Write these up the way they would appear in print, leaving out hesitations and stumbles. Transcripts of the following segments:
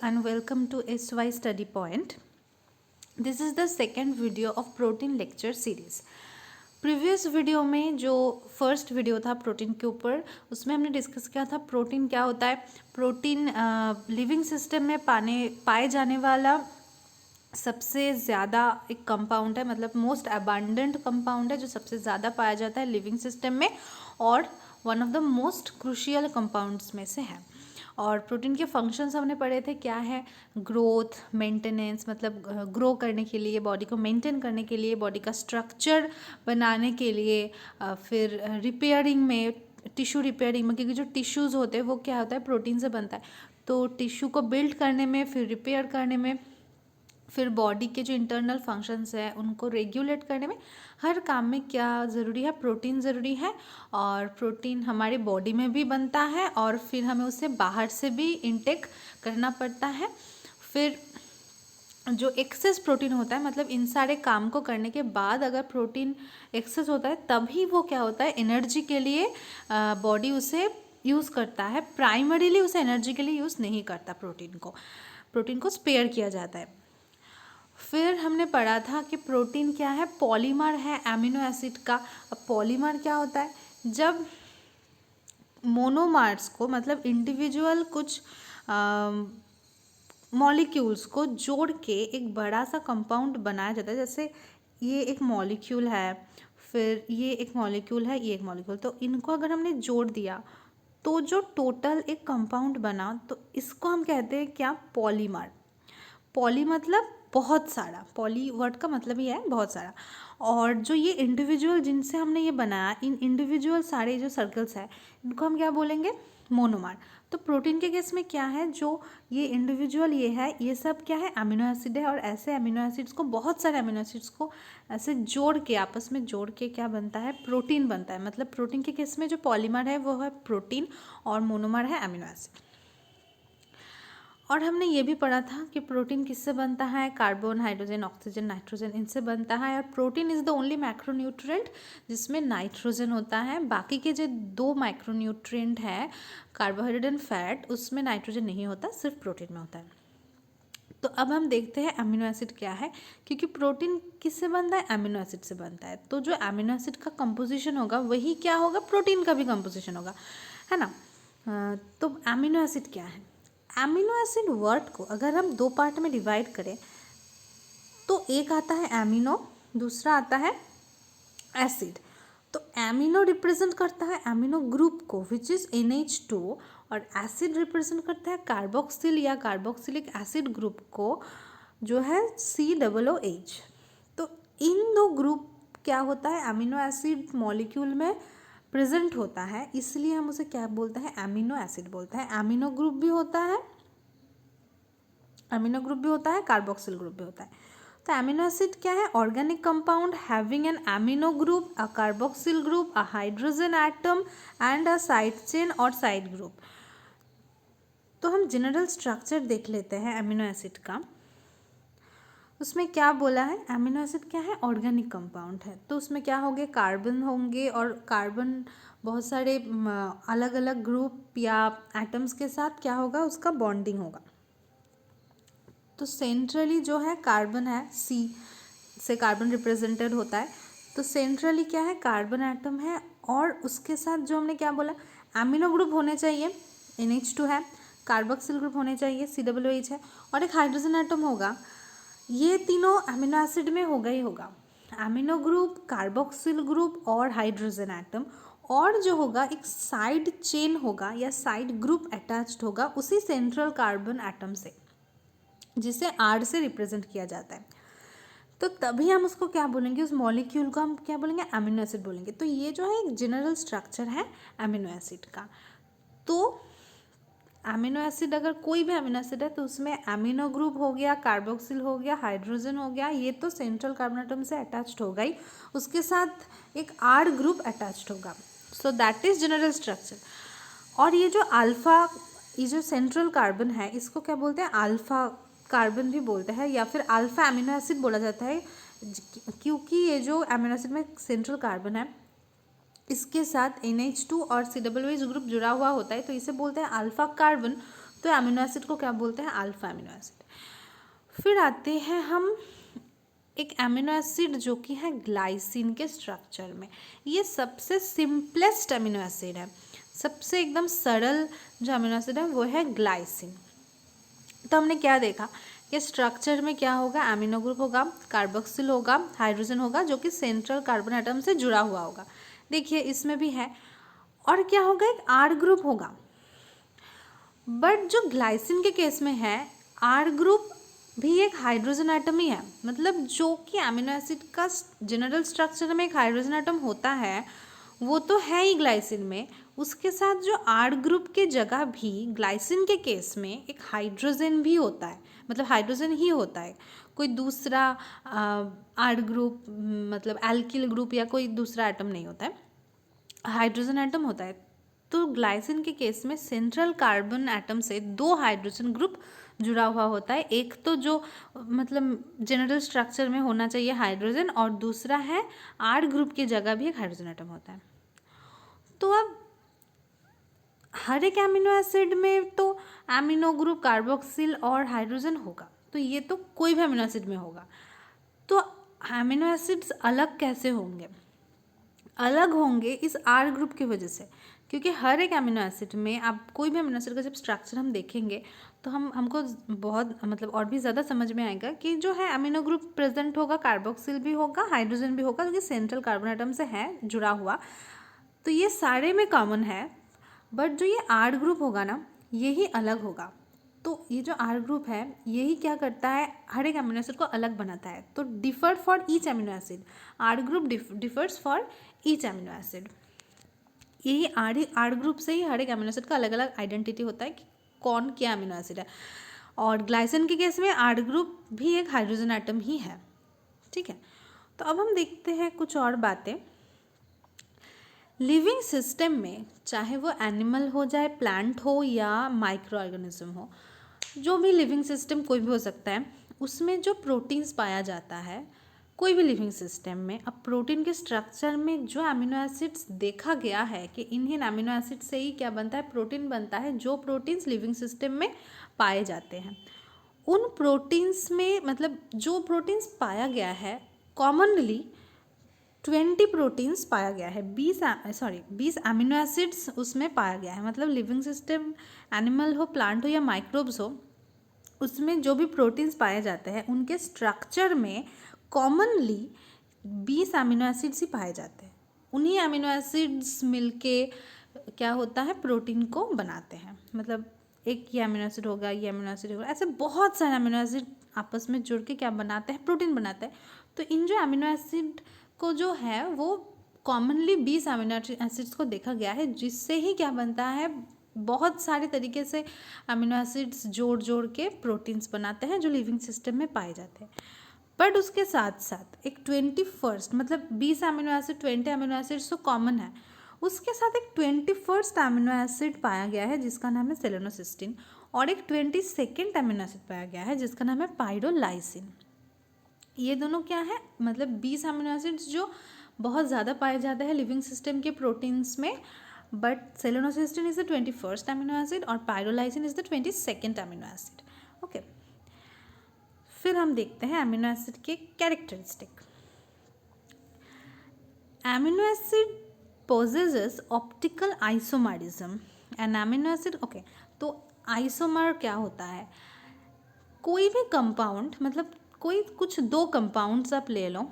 and welcome to SY Study Point. This is the second video of protein lecture series. Previous video में जो first video था protein के ऊपर, उसमें हमने डिस्कस किया था प्रोटीन क्या होता है। प्रोटीन लिविंग सिस्टम में पाए जाने वाला सबसे ज़्यादा एक कंपाउंड है, मतलब मोस्ट अबांडेंट कंपाउंड है जो सबसे ज़्यादा पाया जाता है लिविंग सिस्टम में, और one of the most crucial compounds में से है। और प्रोटीन के फंक्शंस हमने पढ़े थे, क्या है, ग्रोथ, मेंटेनेंस, मतलब ग्रो करने के लिए, बॉडी को मेंटेन करने के लिए, बॉडी का स्ट्रक्चर बनाने के लिए, फिर रिपेयरिंग में, टिश्यू रिपेयरिंग में, क्योंकि जो टिश्यूज़ होते हैं वो क्या होता है, प्रोटीन से बनता है। तो टिश्यू को बिल्ड करने में, फिर रिपेयर करने में, फिर बॉडी के जो इंटरनल फंक्शंस हैं उनको रेगुलेट करने में, हर काम में क्या ज़रूरी है, प्रोटीन ज़रूरी है। और प्रोटीन हमारी बॉडी में भी बनता है और फिर हमें उसे बाहर से भी इनटेक करना पड़ता है। फिर जो एक्सेस प्रोटीन होता है, मतलब इन सारे काम को करने के बाद अगर प्रोटीन एक्सेस होता है तभी वो क्या होता है, एनर्जी के लिए बॉडी उसे यूज़ करता है। प्राइमरीली उसे एनर्जी के लिए यूज़ नहीं करता, प्रोटीन को स्पेयर किया जाता है। फिर हमने पढ़ा था कि प्रोटीन क्या है, पॉलीमर है एमिनो एसिड का। अब पॉलीमर क्या होता है, जब मोनोमर्स को, मतलब इंडिविजुअल कुछ मॉलिक्यूल्स को जोड़ के एक बड़ा सा कंपाउंड बनाया जाता है। जैसे ये एक मॉलिक्यूल है, फिर ये एक मॉलिक्यूल है, ये एक मॉलिक्यूल, तो इनको अगर हमने जोड़ दिया तो जो टोटल एक कंपाउंड बना, तो इसको हम कहते हैं क्या, पॉलीमर। पॉली मतलब बहुत सारा, पॉली वर्ड का मतलब ही है बहुत सारा। और जो ये इंडिविजुअल जिनसे हमने ये बनाया, इन इंडिविजुअल सारे जो सर्कल्स हैं इनको हम क्या बोलेंगे, मोनोमर। तो प्रोटीन के केस में क्या है, जो ये इंडिविजुअल ये है, ये सब क्या है, अमीनो एसिड है। और ऐसे अमीनो एसिड्स को, बहुत सारे अमीनो एसिड्स को ऐसे जोड़ के, आपस में जोड़ के क्या बनता है, प्रोटीन बनता है। मतलब प्रोटीन के केस में जो पॉलीमर है वो है प्रोटीन और मोनोमर है अमीनो एसिड। और हमने ये भी पढ़ा था कि प्रोटीन किससे बनता है, कार्बन, हाइड्रोजन, ऑक्सीजन, नाइट्रोजन, इनसे बनता है। और protein is the only macronutrient जिसमें नाइट्रोजन होता है। बाकी के जो दो मैक्रोन्यूट्रिएंट है, कार्बोहाइड्रेट एंड फैट, उसमें नाइट्रोजन नहीं होता, सिर्फ प्रोटीन में होता है। तो अब हम देखते हैं अमीनो एसिड क्या है, क्योंकि प्रोटीन किससे बनता है, अमीनो एसिड से बनता है। तो जो अमीनो एसिड का कंपोजिशन होगा वही क्या होगा, प्रोटीन का भी कंपोजिशन होगा, है ना। तो अमीनो एसिड क्या है, एमिनो एसिड वर्ड को अगर हम दो पार्ट में डिवाइड करें तो एक आता है एमिनो, दूसरा आता है एसिड। तो एमिनो रिप्रेजेंट करता है एमिनो ग्रुप को, विच इज़ NH2, और एसिड रिप्रेजेंट करता है कार्बोक्सिल या कार्बोक्सिलिक एसिड ग्रुप को, जो है COOH। तो इन दो ग्रुप क्या होता है, एमिनो एसिड मॉलिक्यूल में प्रेजेंट होता है, इसलिए हम उसे क्या बोलते हैं, एमिनो एसिड बोलते हैं। एमिनो ग्रुप भी होता है, कार्बोक्सिल ग्रुप भी होता है। तो एमिनो एसिड क्या है, organic compound having an amino group, a carboxyl group, a hydrogen atom and a side chain और साइड ग्रुप। तो हम जनरल स्ट्रक्चर देख लेते हैं एमिनो एसिड का। उसमें क्या बोला है, एमिनो एसिड क्या है, ऑर्गेनिक कंपाउंड है। तो उसमें क्या होंगे, कार्बन होंगे, और कार्बन बहुत सारे अलग अलग ग्रुप या एटम्स के साथ क्या होगा, उसका बॉन्डिंग होगा। तो सेंट्रली जो है कार्बन है, C से कार्बन रिप्रेजेंटेड होता है। तो सेंट्रली क्या है, कार्बन एटम है, और उसके साथ जो हमने क्या बोला, एमिनो ग्रुप होने चाहिए, NH2 है, कार्बोक्सिल ग्रुप होने चाहिए, COOH है, और एक हाइड्रोजन एटम होगा। ये तीनों अमीनो एसिड में होगा ही होगा, एमिनो ग्रुप, कार्बोक्सिल ग्रुप और हाइड्रोजन एटम। और जो होगा एक साइड चेन होगा या साइड ग्रुप अटैच्ड होगा उसी सेंट्रल कार्बन एटम से, जिसे R से रिप्रेजेंट किया जाता है। तो तभी हम उसको क्या बोलेंगे, उस मॉलिक्यूल को हम क्या बोलेंगे, अमीनो एसिड बोलेंगे। तो ये जो है एक जनरल स्ट्रक्चर है अमीनो एसिड का। तो अमीनो एसिड, अगर कोई भी अमीनो एसिड है तो उसमें अमीनो ग्रुप हो गया, कार्बोक्सिल हो गया, हाइड्रोजन हो गया, ये तो सेंट्रल कार्बन एटम से अटैच्ड होगा ही, उसके साथ एक R ग्रुप अटैच्ड होगा। So that is general structure. और ये जो अल्फा, ये जो सेंट्रल कार्बन है, इसको क्या बोलते हैं, अल्फा कार्बन भी बोलते हैं, या फिर अल्फा अमीनो एसिड बोला जाता है, क्योंकि ये जो अमीनो एसिड में सेंट्रल कार्बन है इसके साथ NH2 और COOH ग्रुप जुड़ा हुआ होता है, तो इसे बोलते हैं अल्फा कार्बन। तो अमीनो एसिड को क्या बोलते हैं? Alpha amino acid. फिर आते हैं हम एक अमीनो एसिड जो कि है ग्लाइसिन के स्ट्रक्चर में। ये सबसे सिंपलेस्ट अमीनो एसिड है, सबसे एकदम सरल जो अमीनो एसिड है वो है ग्लाइसिन। तो हमने क्या देखा कि स्ट्रक्चर में क्या होगा? अमीनो ग्रुप होगा, कार्बोक्सिल होगा, हाइड्रोजन होगा जो कि सेंट्रल कार्बन एटम से जुड़ा हुआ होगा। देखिए इसमें भी है। और क्या होगा? एक आर ग्रुप होगा। बट जो ग्लाइसिन के केस में है, आर ग्रुप भी एक हाइड्रोजन एटम ही है। मतलब जो कि अमीनो एसिड का जनरल स्ट्रक्चर में एक हाइड्रोजन एटम होता है वो तो है ही ग्लाइसिन में, उसके साथ जो आर ग्रुप के जगह भी ग्लाइसिन के केस में एक हाइड्रोजन भी होता है, मतलब हाइड्रोजन ही होता है, कोई दूसरा आर ग्रुप मतलब एल्किल ग्रुप या कोई दूसरा एटम नहीं होता है, हाइड्रोजन एटम होता है। तो ग्लाइसिन के केस में सेंट्रल कार्बन एटम से 2 हाइड्रोजन ग्रुप जुड़ा हुआ होता है। एक तो जो मतलब जनरल स्ट्रक्चर में होना चाहिए हाइड्रोजन, और दूसरा है आर ग्रुप की जगह भी एक हाइड्रोजन एटम होता है। तो अब हर एक एमिनो एसिड में तो एमिनो ग्रुप कार्बोक्सिल और हाइड्रोजन होगा, तो ये तो कोई भी एमिनो एसिड में होगा। तो एमिनो एसिड्स अलग कैसे होंगे? अलग होंगे इस आर ग्रुप की वजह से, क्योंकि हर एक एमिनो एसिड में आप कोई भी एमिनो एसिड का जब स्ट्रक्चर हम देखेंगे तो हमको बहुत मतलब और भी ज़्यादा समझ में आएगा कि जो है एमिनो ग्रुप प्रेजेंट होगा, कार्बोक्सिल भी होगा, हाइड्रोजन भी होगा, क्योंकि सेंट्रल कार्बन एटम से है जुड़ा हुआ, तो ये सारे में कॉमन है। बट जो ये आर ग्रुप होगा ना, यही अलग होगा। तो ये जो आर ग्रुप है यही क्या करता है? हर एक अमीनो एसिड को अलग बनाता है। तो differ for each amino acid, R group differs for each amino acid. यही आर ग्रुप से ही हर एक अमीनो एसिड का अलग अलग आइडेंटिटी होता है कि कौन क्या अमीनो एसिड है। और ग्लाइसिन के केस में आर ग्रुप भी एक हाइड्रोजन एटम ही है। ठीक है, तो अब हम देखते हैं कुछ और बातें। लिविंग सिस्टम में चाहे वो एनिमल हो, चाहे प्लांट हो या माइक्रो ऑर्गेनिज्म हो, जो भी लिविंग सिस्टम कोई भी हो सकता है, उसमें जो प्रोटीन्स पाया जाता है कोई भी लिविंग सिस्टम में, अब प्रोटीन के स्ट्रक्चर में जो अमीनो एसिड्स देखा गया है कि इन्हीं अमीनो एसिड से ही क्या बनता है? प्रोटीन बनता है। जो प्रोटीन्स लिविंग सिस्टम में पाए जाते हैं उन प्रोटीन्स में मतलब जो प्रोटीन्स पाया गया है कॉमनली 20 प्रोटीन्स पाया गया है, 20 अमीनो एसिड्स उसमें पाया गया है। मतलब लिविंग सिस्टम एनिमल हो, प्लांट हो या माइक्रोब्स हो, उसमें जो भी प्रोटीन्स पाए जाते हैं उनके स्ट्रक्चर में कॉमनली 20 अमीनो एसिड्स ही पाए जाते हैं। उन्हीं अमीनो एसिड्स मिलके क्या होता है? प्रोटीन को बनाते हैं। मतलब एक ये अमीनो एसिड होगा, ये अमीनो एसिड होगा, ऐसे बहुत सारे अमीनो एसिड आपस में जुड़ के क्या बनाते हैं? प्रोटीन बनाते हैं। तो इन जो अमीनो एसिड को जो है वो कॉमनली 20 अमीनो एसिड्स को देखा गया है, जिससे ही क्या बनता है? बहुत सारे तरीके से अमीनो एसिड्स जोड़ के प्रोटीन्स बनाते हैं जो लिविंग सिस्टम में पाए जाते हैं। बट उसके साथ साथ एक 21st मतलब 20 अमीनो एसिड 20 अमीनो एसिड्स तो कॉमन है, उसके साथ एक 21st अमीनो एसिड पाया गया है जिसका नाम है सेलेनोसिस्टीन, और एक 22nd अमीनो एसिड पाया गया है जिसका नाम है पाइरोलाइसिन। ये दोनों क्या है? मतलब 20 अमीनो एसिड्स जो बहुत ज़्यादा पाए जाते हैं लिविंग सिस्टम के प्रोटीन्स में, but selenocysteine is the 21st amino acid और pyrrolysine is the 22nd amino acid. Okay, फिर हम देखते हैं अमीनो एसिड के characteristic. Amino acid possesses optical isomerism an amino acid. Okay, तो आइसोमर क्या होता है? कोई भी कंपाउंड मतलब कोई कुछ 2 कंपाउंड्स आप ले लो,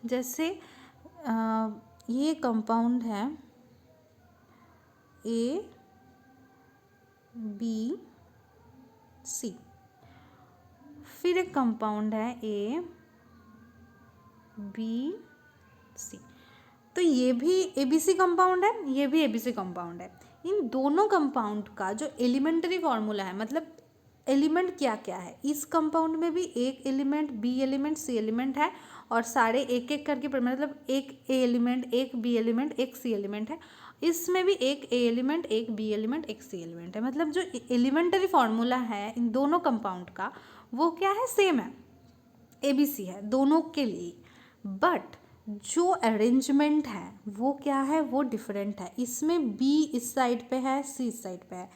जैसे ये कंपाउंड है A B C, फिर एक कंपाउंड है A B C, तो ये भी ABC कंपाउंड है, ये भी ABC कंपाउंड है। इन दोनों कंपाउंड का जो एलिमेंट्री फॉर्मूला है, मतलब एलिमेंट क्या क्या है, इस कंपाउंड में भी एक एलिमेंट, बी एलिमेंट, सी एलिमेंट है, और सारे एक एक करके मतलब एक ए एलिमेंट, एक बी एलिमेंट, एक सी एलिमेंट है। इसमें भी एक ए एलिमेंट, एक बी एलिमेंट, एक सी एलिमेंट है। मतलब जो एलिमेंटरी फॉर्मूला है इन दोनों कंपाउंड का वो क्या है? सेम है, ABC है दोनों के लिए। बट जो अरेंजमेंट है वो क्या है? वो डिफरेंट है। इसमें B इस साइड पे है, C इस साइड पे है।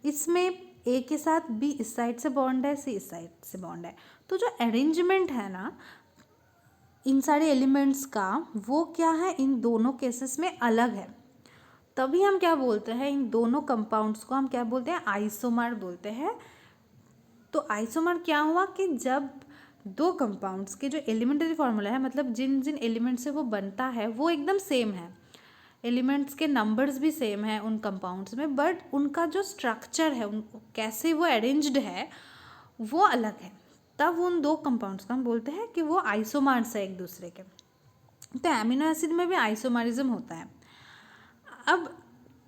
इसमें ए के साथ बी इस साइड से बॉन्ड है, सी इस साइड से बॉन्ड है। तो जो अरेंजमेंट है ना इन सारे एलिमेंट्स का, वो क्या है, इन दोनों केसेस में अलग है। तभी हम क्या बोलते हैं, इन दोनों कंपाउंड्स को हम क्या बोलते हैं, आइसोमर बोलते हैं। तो आइसोमर क्या हुआ कि जब दो कंपाउंड्स के जो एलिमेंटरी फार्मूला है, मतलब जिन जिन एलिमेंट से वो बनता है वो एकदम सेम है, एलिमेंट्स के नंबर्स भी सेम है उन कंपाउंड्स में, बट उनका जो स्ट्रक्चर है, उन कैसे वो अरेंज्ड है वो अलग है, तब उन दो कंपाउंड्स को हम बोलते हैं कि वो आइसोमर्स है एक दूसरे के। तो एमिनो एसिड में भी आइसोमरिज्म होता है। अब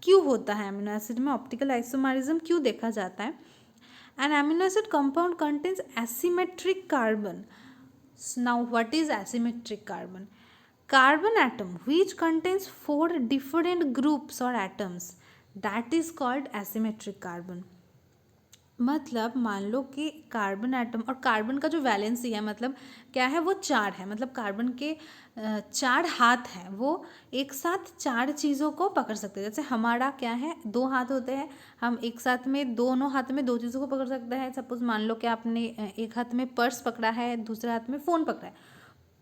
क्यों होता है एमिनो एसिड में ऑप्टिकल आइसोमरिज्म, क्यों देखा जाता है? An amino acid compound contains asymmetric carbon. Now, what is asymmetric carbon? Carbon atom which contains 4 different groups or atoms, that is called asymmetric carbon. मतलब मान लो कि कार्बन एटम, और carbon का जो वैलेंसी है मतलब क्या है, वो 4 है, मतलब कार्बन के 4 हाथ हैं, वो एक साथ 4 चीज़ों को पकड़ सकते हैं। जैसे हमारा क्या है, 2 हाथ होते हैं, हम एक साथ में दोनों हाथ में 2 चीज़ों को पकड़ सकते हैं। सपोज मान लो कि आपने एक हाथ में पर्स पकड़ा है, दूसरे हाथ में फ़ोन पकड़ा है,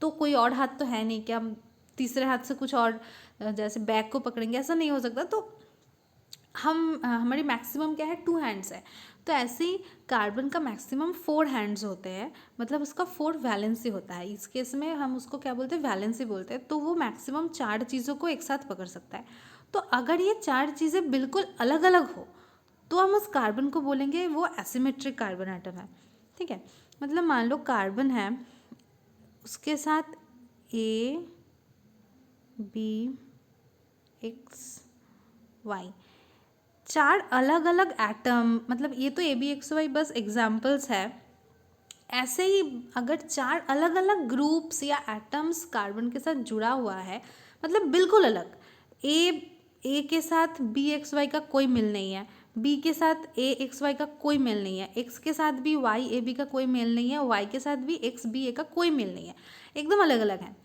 तो कोई और हाथ तो है नहीं कि हम तीसरे हाथ से कुछ और जैसे बैग को पकड़ेंगे, ऐसा नहीं हो सकता। तो हमारी मैक्सिमम क्या है, 2 हैंड्स है। तो ऐसे ही कार्बन का मैक्सिमम 4 हैंड्स होते हैं, मतलब उसका 4 वैलेंसी होता है। इस केस में हम उसको क्या बोलते हैं, वैलेंसी बोलते हैं। तो वो मैक्सिमम 4 चीज़ों को एक साथ पकड़ सकता है। तो अगर ये 4 चीज़ें बिल्कुल अलग अलग हो तो हम उस कार्बन को बोलेंगे वो एसिमेट्रिक कार्बन एटम है। ठीक है, मतलब मान लो कार्बन है, उसके साथ ए बी एक्स वाई 4 अलग अलग एटम, मतलब ये तो ए बी एक्स वाई बस एग्जाम्पल्स है। ऐसे ही अगर 4 अलग अलग ग्रुप्स या एटम्स कार्बन के साथ जुड़ा हुआ है, मतलब बिल्कुल अलग, ए के साथ बी एक्स वाई का कोई मेल नहीं है, बी के साथ ए एक्स वाई का कोई मेल नहीं है, एक्स के साथ भी वाई ए बी का कोई मेल नहीं है, वाई के साथ भी एक्स बी ए का कोई मेल नहीं है, एकदम अलग अलग है,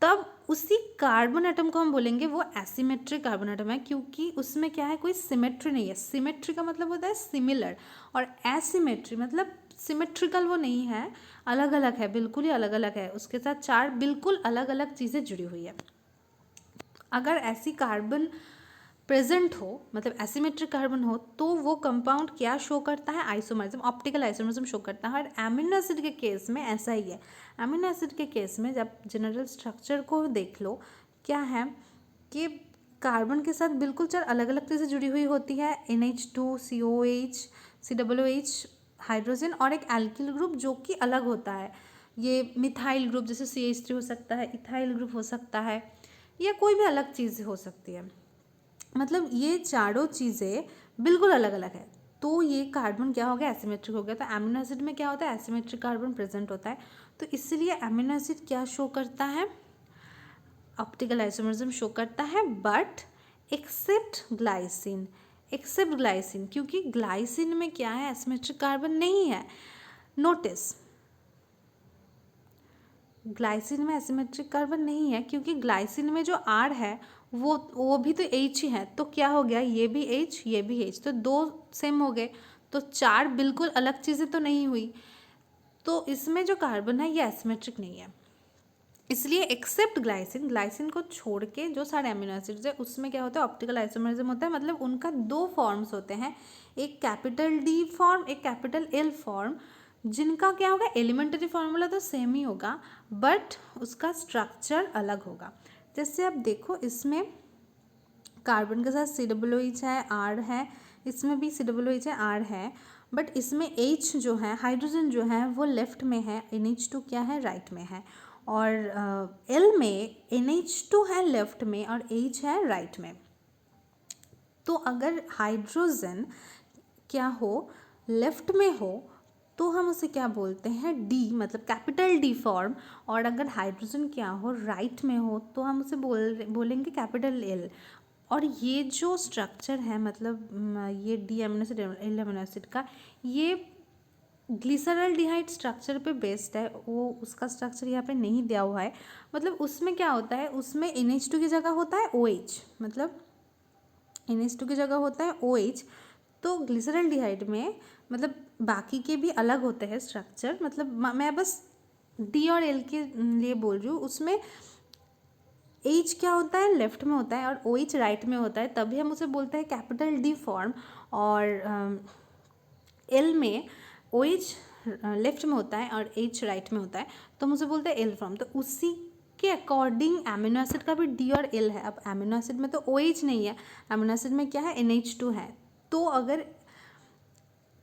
तब उसी कार्बन एटम को हम बोलेंगे वो एसिमेट्रिक कार्बन एटम है, क्योंकि उसमें क्या है, कोई सिमेट्री नहीं है। सिमेट्री का मतलब होता है सिमिलर, और एसिमेट्री मतलब सिमेट्रिकल वो नहीं है, अलग अलग है, बिल्कुल ही अलग अलग है, उसके साथ 4 बिल्कुल अलग अलग चीज़ें जुड़ी हुई है। अगर ऐसी कार्बन प्रेजेंट हो, मतलब एसिमेट्रिक कार्बन हो, तो वो कंपाउंड क्या शो करता है, आइसोमरिज्म, ऑप्टिकल आइसोमरिज्म शो करता है। और एमिनो एसिड के केस में ऐसा ही है। एमिनो एसिड के केस में जब जनरल स्ट्रक्चर को देख लो, क्या है कि कार्बन के साथ बिल्कुल 4 अलग अलग चीज़ें जुड़ी हुई होती है, NH2 COH COOH हाइड्रोजन, और एक एल्किल ग्रुप जो कि अलग होता है। ये मिथाइल ग्रुप जैसे CH3 हो सकता है, इथाइल ग्रुप हो सकता है, या कोई भी अलग चीज़ हो सकती है। मतलब ये चारों चीज़ें बिल्कुल अलग अलग है, तो ये कार्बन क्या हो गया, एसिमेट्रिक हो गया। तो एमिनो एसिड में क्या होता है, एसिमेट्रिक कार्बन प्रेजेंट होता है। तो इसलिए एमिनो एसिड क्या शो करता है, ऑप्टिकल आइसोमरिज्म शो करता है, but except glycine, except glycine, क्योंकि ग्लाइसिन में क्या है, एसिमेट्रिक कार्बन नहीं है। नोटिस, ग्लाइसिन में एसिमेट्रिक कार्बन नहीं है, क्योंकि ग्लाइसिन में जो R है वो भी तो H ही है। तो क्या हो गया, ये भी H ये भी H, तो 2 सेम हो गए, तो 4 बिल्कुल अलग चीज़ें तो नहीं हुई। तो इसमें जो कार्बन है ये एसिमेट्रिक नहीं है। इसलिए एक्सेप्ट ग्लाइसिन, ग्लाइसिन को छोड़ के जो सारे एमिनो एसिड्स है उसमें क्या होता है, ऑप्टिकल आइसोमरिज्म होता है। मतलब उनका 2 फॉर्म्स होते हैं, एक कैपिटल D फॉर्म, एक कैपिटल L फॉर्म, जिनका क्या होगा, एलिमेंटरी फार्मूला तो सेम ही होगा, बट उसका स्ट्रक्चर अलग होगा। जैसे आप देखो, इसमें कार्बन के साथ COOH है, R है, इसमें भी COOH है, R है, बट इसमें H जो है, हाइड्रोजन जो है वो लेफ्ट में है, NH2 क्या है, राइट में है, और L में NH2 है लेफ्ट में और H है राइट में। तो अगर हाइड्रोजन क्या हो, लेफ्ट में हो, तो हम उसे क्या बोलते हैं, D, मतलब कैपिटल D फॉर्म। और अगर हाइड्रोजन क्या हो, राइट में हो, तो हम उसे बोलेंगे कैपिटल L। और ये जो स्ट्रक्चर है, मतलब ये D amino acid L amino acid का, ये ग्लिसरॉल्डिहाइड स्ट्रक्चर पे बेस्ड है। वो उसका स्ट्रक्चर यहाँ पे नहीं दिया हुआ है। मतलब उसमें क्या होता है, उसमें NH2 की जगह होता है OH, मतलब NH2 की जगह होता है OH। तो ग्लिसरल्डिहाइड में मतलब बाकी के भी अलग होते हैं स्ट्रक्चर, मतलब मैं बस डी और एल के लिए बोल रही हूँ। उसमें एच क्या होता है, लेफ्ट में होता है और ओ एच राइट में होता है, तभी हम उसे बोलते हैं कैपिटल डी फॉर्म। और एल में ओ एच लेफ्ट में होता है और एच राइट में होता है, तो हम उसे बोलते हैं एल फॉर्म। तो उसी के अकॉर्डिंग एमिनो एसिड का भी डी और एल है। अब एमिनो एसिड में तो ओ एच नहीं है, एमिनो एसिड में क्या है, NH2 है। तो अगर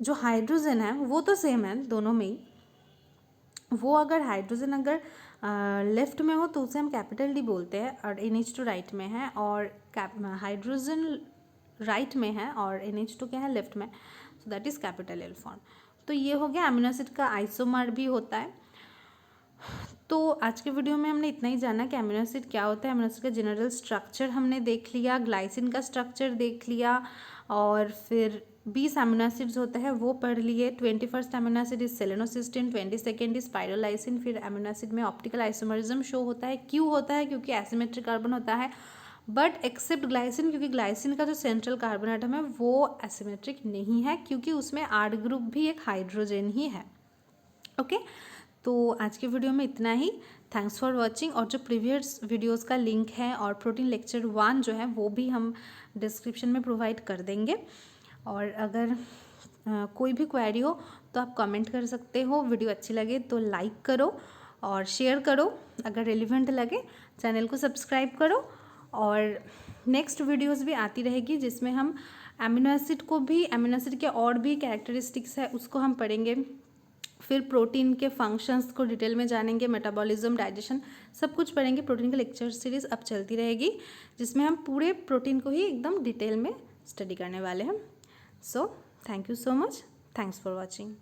जो हाइड्रोजन है वो तो सेम है दोनों में ही, वो अगर हाइड्रोजन अगर लेफ्ट में हो तो उसे हम कैपिटल डी बोलते हैं और NH2 राइट में है, और हाइड्रोजन राइट में है और NH2 क्या है, लेफ्ट में, so that is capital L form. तो ये हो गया एमिनो एसिड का आइसोमर भी होता है। तो आज के वीडियो में हमने इतना ही जाना कि एमिनो एसिड क्या होता है, एमिनो एसिड का जनरल स्ट्रक्चर हमने देख लिया, ग्लाइसिन का स्ट्रक्चर देख लिया, और फिर 20 एमिनो एसिड्स होते हैं वो पढ़ लिए। 21st amino acid is selenocysteine, 22nd is pyrrolysine. फिर एमिनो एसिड में ऑप्टिकल आइसोमरिज्म शो होता है, क्यों होता है, क्योंकि एसिमेट्रिक कार्बन होता है, बट एक्सेप्ट ग्लाइसिन, क्योंकि ग्लाइसिन का जो सेंट्रल कार्बन एटम है वो एसिमेट्रिक नहीं है, क्योंकि उसमें R ग्रुप भी एक हाइड्रोजन ही है। ओके, तो आज के वीडियो में इतना ही। Thanks for watching. और जो प्रीवियस वीडियोस का लिंक है और प्रोटीन लेक्चर 1 जो है वो भी हम डिस्क्रिप्शन में प्रोवाइड कर देंगे। और अगर कोई भी क्वेरी हो तो आप कमेंट कर सकते हो। वीडियो अच्छी लगे तो लाइक करो और शेयर करो, अगर रेलिवेंट लगे चैनल को सब्सक्राइब करो। और नेक्स्ट वीडियोस भी आती रहेगी जिसमें हम एमिनो एसिड को भी, एमिनो एसिड के और भी कैरेक्टरिस्टिक्स है उसको हम पढ़ेंगे, फिर प्रोटीन के फंक्शंस को डिटेल में जानेंगे, मेटाबॉलिज्म, डाइजेशन, सब कुछ पढ़ेंगे। प्रोटीन की लेक्चर सीरीज अब चलती रहेगी जिसमें हम पूरे प्रोटीन को ही एकदम डिटेल में स्टडी करने वाले हैं। So thank you so much, thanks for watching.